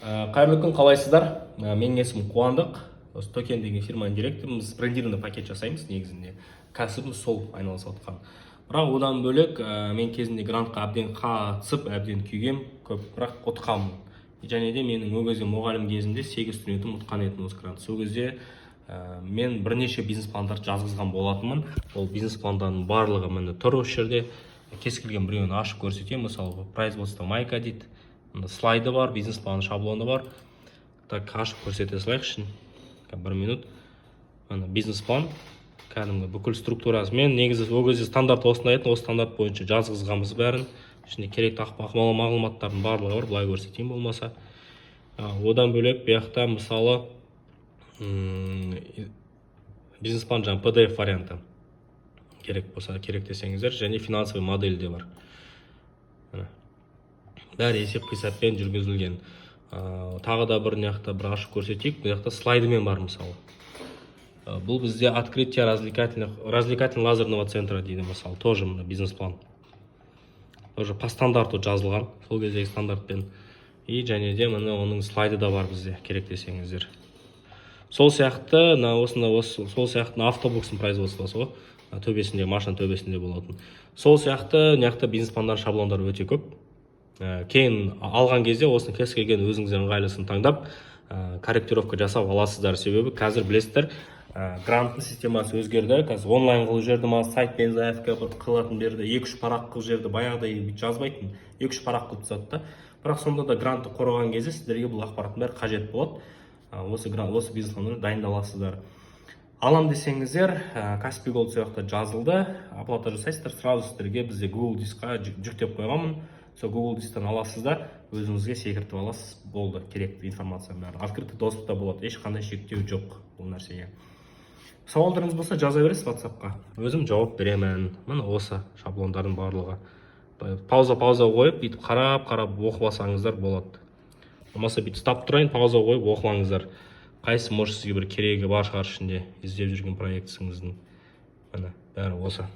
Қайырлы күн, қалайсыздар? Менің есімім Қуандық. Осы Токен деген фирманың директорымыз, брендированный пакет жасаймыз негізінде. Кәсібіміз сол айналысып отқан. Бірақ одан бөлек мен кезінде грантқа әбден қатысып, әбден күйгем, көп, бірақ ұтқанмын. Және де менің ол кезде мұғалім кезінде 8 студентім ұтқан еді осы грант. Сол кезде мен бірнеше бизнес пландарды жазғызған болатынмын. Ол бизнес пландардың барлығы міне тұр осы жерде. Кез келген біреуін ашып көрсетемін. Мысалы, производство майка дейді. Слайды бар, бизнес план шаблоны бар. Так, ашып көрсете салайықшы. Бір минут. Бизнес план. Кәдімгі бүкіл структурасы. Мен негізі ол кезде стандарт осындай еді, осы стандарт бойынша жазғызғанбыз бәрін. Ішінде керекті мағлұматтардың барлығы бар, былай көрсетейін болмаса. Одан бөлек бұяқта мысалы бизнес план жаңа PDF варианты керек болса, керек десеңіздер, және финансовый модель де бар. Бәрі есеп қисаппен жүргізілген. Тағы да бір ашып көрсетейік. Бұл жақта слайдымен бар мысалы. Бұл бізде открытие развлекательно лазерного центра дейді мысалы. Тоже бизнес план. Тоже по стандарту жазылған. Сол кездегі стандартпен. И және де оның слайды да бар бізде, керек десеңіздер. Сол сияқты сол сияқты автобустың производствосы ғой. Төбесінде, машина төбесінде болатын. Сол сияқты бизнес пландар шаблондар өте көп. Кейін алған кезде осыны кез келген өзіңіздің ыңғайлысын таңдап корректировка жасап аласыздар. Себебі қазір білесіздер, гранттың системасы өзгерді. Қазір онлайн қылып жерді ма, сайтпен заявка қылатын берді, 2-3 парақ қылып жерді, баяғыдай жазбайтын, 2-3 парақ қылып тастады. Бірақ сонда да грантты қорғаған кезде сіздерге бұл ақпараттың бәрі қажет болады. Осы бизнес планды дайындаласыздар. Алам десеңіздер, Каспий Голд сияқты жазылды, оплата жасайсыздар, сразу сіздерге бізде Google Дискқа жүктеп қойғанмын. Сол Google Дисктен аласыздар, өзіңізге секіртіп аласыз, болды, керекті информация бәрі. Открытый доступта болады, ешқандай шектеу жоқ бұл нәрсеге. Сауалдарыңыз болса жаза бересіз WhatsApp-қа. Өзім жауап беремін. Міне осы шаблондардың барлығы. Пауза қойып, бүйтіп қарап оқып алсаңыздар болады. Болмаса бүйтіп стап тұрайын, пауза қойып оқылаңыздар. Қайсы может сізге бір керегі бар шығар ішінде іздеп жүрген проектісіңіздің. Міне, бәрі осы.